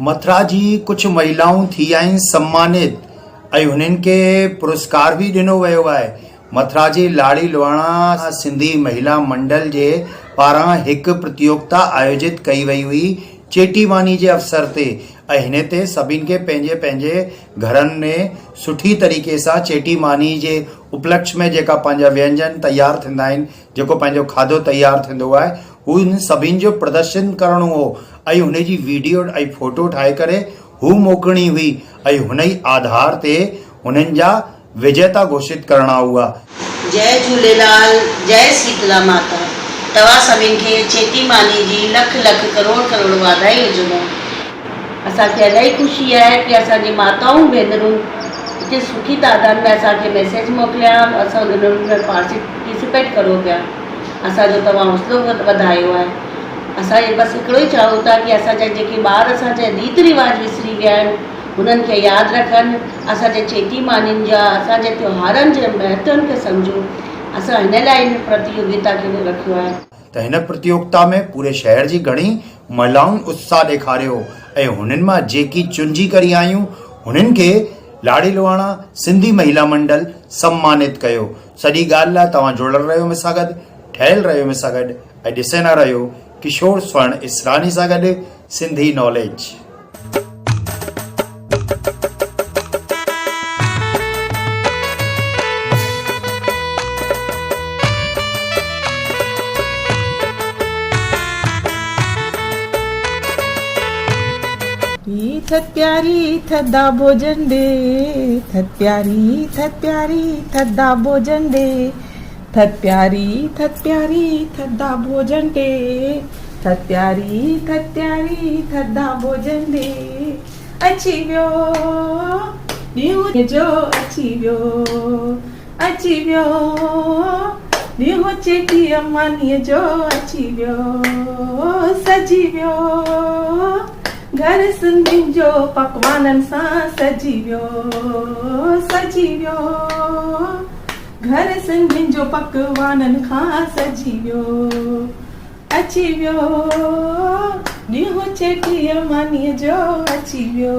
मथुरा जी कुछ महिलाऊं थी आहिनि सम्मानित ऐं हुननि खे पुरस्कार बि ॾिनो वियो आहे। मथुरा जी लाड़ी लुहाणा सिंधी महिला मंडल जे पारां हिकु प्रतियोगिता आयोजित कई वई हुई चेटीमानी जे अवसर ते ऐं हिन ते सभिनि खे पंहिंजे पंहिंजे घरनि में सुठी तरीक़े सां चेटीमानी जे उपलक्ष्य में जेका पंहिंजा व्यंजन तयारु थींदा आहिनि, जेको पंहिंजो खाधो तयारु थींदो आहे, उन सभिनि जो प्रदर्शन करणो हो ऐं हुन जी वीडियो ऐं फोटो ठाहे करे हू मोकिलणी हुई ऐं हुन ई आधार ते हुननि जा विजेता घोषित करणा हुआ। जय झूलेलाल, जय शीतला माता। तव्हां सभिनि खे चेटीमानी जी लख लख करोड़ करोड़ वाधाई हुजनि। असांखे इलाही ख़ुशी आहे कि असांजी माताऊं भेनरूं हिते सुठी तादाद में असांखे मैसेज मोकिलिया, असां उन्हनि में पार्टिसिपेट करो पिया। असांजो तव्हां हौसलो वधायो आहे। असां बसि हिकिड़ो ई चाहियूं था कि असांजा जेके ॿार असांजा रीति रिवाज विसरी विया आहिनि उन्हनि खे यादि रखनि, असांजे चेटीमानियुनि जा असांजे त्योहारनि जे महत्वनि खे सम्झूं। असां हिन लाइ हिन प्रतियोगिता खे रखियो आहे। त हिन प्रतियोगिता में पूरे शहर जी घणी महिलाउनि उत्साह ॾेखारियो ऐं हुननि मां जेकी चुनिजी करी आयूं हुननि खे लाड़ी लुहाणा सिंधी महिला मंडल सम्मानित कयो। सॼी ॻाल्हि लाइ तव्हां जुड़ियल रहियो मूंसां गॾु, ठहियल रहियो मूंसां गॾु ऐं ॾिसंदा रहियो किशोर स्वर्ण इसरानी सां गॾु सिंधी नॉलेज। थत प्यारी थदा भोजन दे, थत प्यारी थदा भोजन दे, थत प्यारी थदा भोजन दे, थत प्यारी थदा भोजन दे। अची वियो ॾींहुं जो अची वियो ॾींहुं चेटीअ मानीअ जो अची वियो, सजी वियो घर सिंधियुनि जो पकवाननि सां सजी वियो घर सिंधियुनि जो पकवाननि खां सजी वियो। अची वियो ॾींहुं चेटीअ मानीअ जो अची वियो।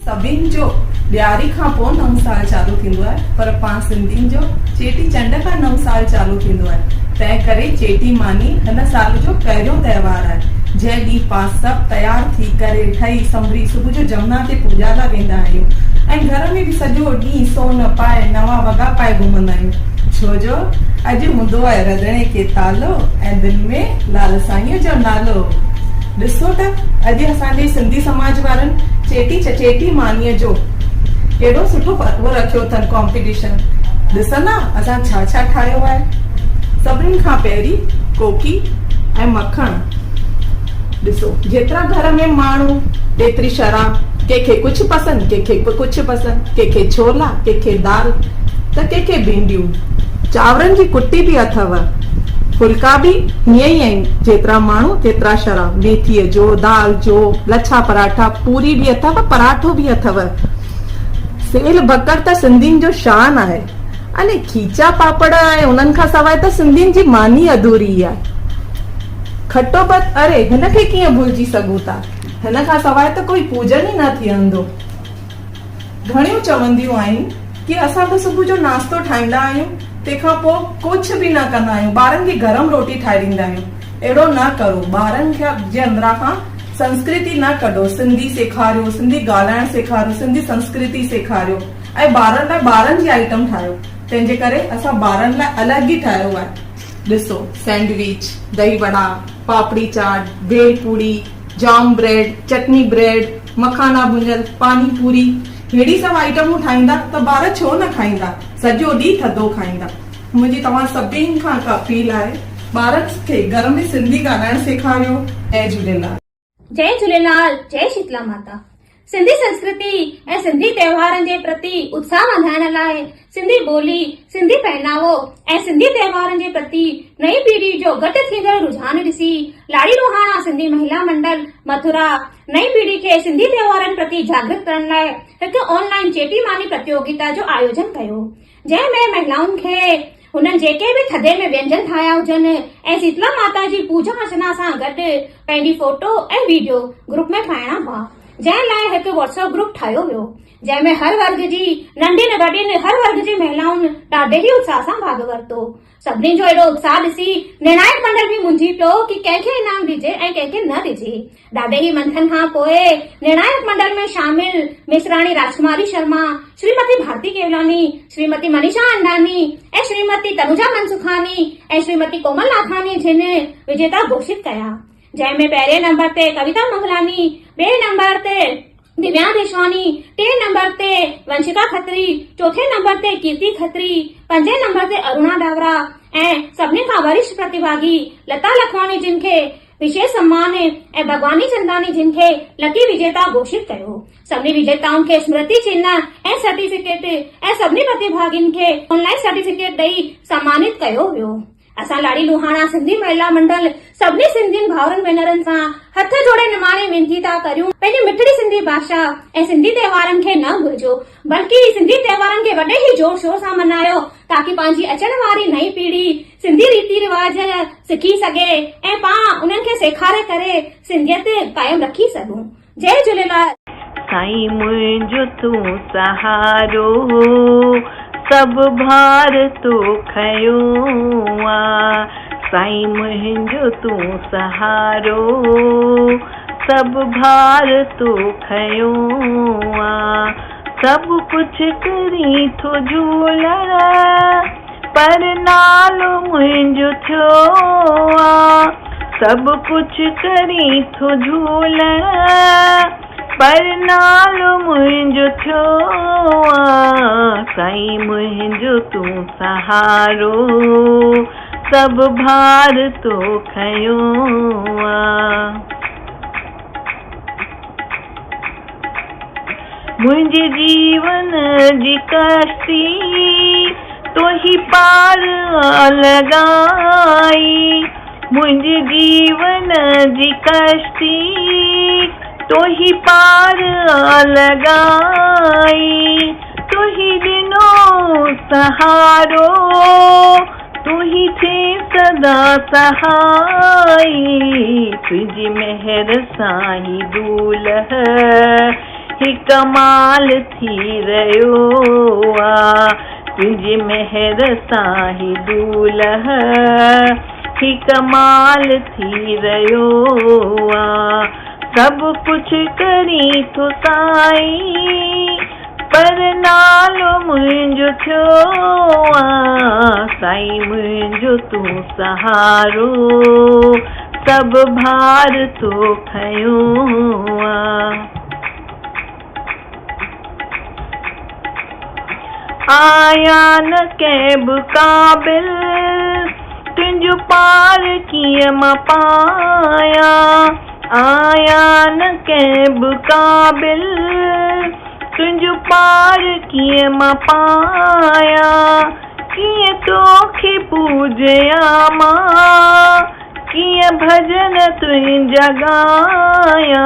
सभिनि जो ॾियारी खां पोइ नओं साल चालू थींदो आहे, पर पाण सिंधियुनि जो चेटी चंड खां नओं साल चालू थींदो आहे। तंहिं करे चेटीमानी हिन साल जो पहिरियों त्योहार आहे। जंहिं ॾींहुं पाण सभु तयार थी करे ठही संभरी सुबुह जो जमुना ते पूजा लाइ वेंदा आहियूं ऐं घर में बि सॼो ॾींहुं सोन पाए नवा वॻा पाए घुमंदा आहियूं, छो जो अॼु हूंदो आहे रंधिणे खे तालो ऐं दिलि में लाल साईंअ जो नालो। ॾिसो त अॼु असांजे सिंधी समाज वारनि चेटीमानीअ जो केॾो सुठो उहो रखियो अथनि कॉम्पिटिशन। ॾिसंदा असां छा छा ठाहियो आहे। सभिनी खां पहिरीं कोकी ऐं मखण। ॾिसो जेतिरा घर में माण्हू एतिरी शराब, कंहिंखे कुझु पसंदि, कंहिंखे कुझु पसंदि, कंहिंखे छोला, कंहिंखे दाल, त कंहिंखे भिंडियूं। चांवरनि जी कुटी बि अथव, फुल्का बि हीअं ई आहिनि, जेतिरा माण्हू तेतिरा शराब। मेथीअ जो, दाल जो, लच्छा पराठा, पूरी बि अथव, पराठो बि अथव। सेल बकर त सिंधियुनि जो शान आहे। अने खीचा पापड़ ऐं उन्हनि खां सवाइ त सिंधियुनि जी मानी अधूरी आहे। खटो बत, अरे हिन खे कीअं भुलिजी सघूं था। हिन खां सवाइ त कोई पूजन ई न थींदो। घणियूं चवंदियूं आहिनि कि असां त सुबुह जो नाश्तो ठाहींदा आहियूं, तंहिंखां पोइ कुझु बि न कंदा आहियूं, ॿारनि खे गरम रोटी ठाहे ॾींदा आहियूं। अहिड़ो न करो, ॿारनि खे जे अंदरां खां संस्कृति न कढो। सिंधी सेखारियो, सिंधी ॻाल्हाइण सेखारियो, सिंधी संस्कृति सेखारियो ऐं ॿारनि लाइ ॿारनि जी आइटम ठाहियो। तंहिंजे करे असां ॿारनि लाइ अलॻि ई ठाहियो आहे। ॾिसो सैंडविच, दही वड़ा, पापड़ी चाट, भेल पूड़ी, जाम ब्रेड, चटनी ब्रेड, मखाना भुंजल, पानी पूरी, हेड़ी सभु आइटमूं ठाहींदा त ॿार छो न खाईंदा, सॼो ॾींहुं थधो खाईंदा। मुंहिंजी तव्हां सभिनि खां अपील आहे, ॿारनि खे घर में सिंधी ॻाल्हाइण सेखारियो। जय झूलेलाल। जय झूलेलाल, जय शीतला माता। सिंधी संस्कृति ऐं सिंधी त्योहारनि जे प्रति उत्साह वधाइण लाइ सिंधी ॿोली, सिंधी पहनावो ऐं सिंधी त्योहारनि जे प्रति नई पीढ़ी जो घटि थींदड़ रुझान ॾिसी लाड़ी लुहाणा सिंधी महिला मंडल मथुरा नई पीढ़ी खे सिंधी त्योहारनि प्रति जागृत करण लाइ हिकु ऑनलाइन चेटीमानी प्रतियोगिता जो आयोजन कयो, जंहिं में महिलाउनि खे हुननि जेके बि थधे में व्यंजन ठाहिया हुजनि ऐं शीतला माता जी पूजा अर्चना सां गॾु पंहिंजी फोटो ऐं वीडियो ग्रुप में ठाहिणा हुआ, जंहिं लाइ हिकु व्हाट्सएप ग्रुप ठाहियो वियो, जंहिंमें हर वर्ग जी नंढियुनि वॾियुनि हर वर्ग जी महिलाउनि ॾाढे ई उत्साह सां भाग वरितो। सभिनी जो एॾो उत्साह ॾिसी निर्णायक मंडल बि मुंझी पियो कि कंहिंखे इनाम ॾिजे ऐं कंहिंखे न ॾिजे। ॾाढे ई मंथन खां पोइ निर्णायक मंडल में शामिल मिसराणी राजकुमारी शर्मा, श्रीमती भारती केवलानी, श्रीमती मनीषा अंडानी ऐं श्रीमती तनुजा मनसुखानी ऐं श्रीमती कोमल नाथानी जिन विजेता घोषित कया, जंहिंमें पहिरें नंबर ते कविता मंगलानी, ॿिए नंबर ते दिव्या देशवानी, टे नंबर ते वंशिका खत्री, चौथे नंबर ते कीर्ति खत्री, पंजे नंबर ते अरुणा डावरा ऐं सभिनी खां वरिष्ठ प्रतिभागी लता लखवानी जिन खे विशेष सम्मान ऐं भगवानी चंदानी जिन खे लकी विजेता घोषित कयो। सभिनी विजेताउनि खे स्मृति चिन्ह ऐं सर्टिफिकेट ऐं सभिनी प्रतिभागियुनि खे ऑनलाइन सर्टिफिकेट ॾेई सम्मानित कयो वियो। असां लाड़ी लुहाणा सिंधी महिला मंडल सभिनी सिंधियुनि भाउरनि भेनरनि सां हथ जोड़े निमाणे वेनती था करियूं, पंहिंजी मिठड़ी सिंधी भाषा ऐं सिंधी त्योहारनि खे न भुलिजो, बल्कि सिंधी त्योहारनि खे वॾे ई जोर शोर सां मल्हायो, ताकि पंहिंजी अचण वारी नई पीढ़ी सिंधी रीति रिवाज सिखी सघे ऐं पाण उन्हनि खे सेखारे करे सिंधियत कायम रखी सघूं। जय झूलेलाल। साईं मुंहिंजो तूं सहारो, सब भार तो खयो आ, साईं मुंहिंजो तूं सहारो, सब भार तो खयो आ, सब कुछ करी थो झूलण, पर नालो मुंहिंजो थियो आ, सब कुछ करी थो झूलण, पर नालो मुंहिंजो थियो आ, साईं मुंहिंजो तूं सहारो, सब भार तो खयो आ। मुंहिंजे जीवन जी कश्ती तो ही पार लॻाई, मुंहिंजे जीवन जी कश्ती तो ही पार लॻाई, तो ही ॾिनो सहारो, तू ही थे सदा सहाई, तुझी मेहर सां ही दूल्ह ही कमाल थी रहियो आ, तुझी मेहर सां ही दूल्ह ही कमाल थी रहियो आ, सब कुछ करी थो साईं, पर नालो मुंहिंजो थियो आ, साईं मुंहिंजो तूं सहारो, सब भार तो खयो आ। आया न कंहिं बि क़ाबिल, तुंहिंजो पार कीअं मां पाया, आया न कंहिं बि क़ाबिल, तुंहिंजो पार कीअं मां पाया, कीअं तोखे पूजया मां, कीअं भजन तुंहिंजा ॻाया,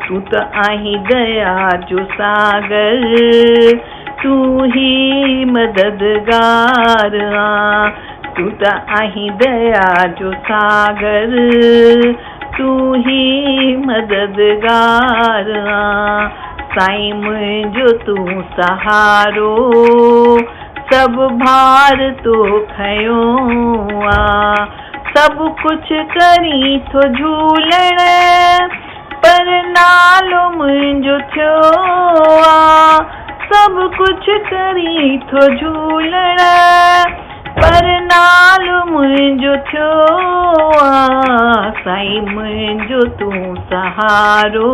तूं त आहीं दया जो सागर, तू ही मददगार आ, तू त आहीं दया जो सागर, तू ही मददगार आ, साईं मुंहिंजो तूं सहारो, सब भार तो खयो आ, सब कुछ करी थो झूलण, पर नालो मुंहिंजो थियो आ, सब कुछ करी थो झूलण, पर नालो मुंहिंजो थियो आ, साईं मुंहिंजो तूं सहारो,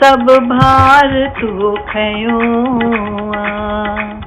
सब भार तो खयो आ।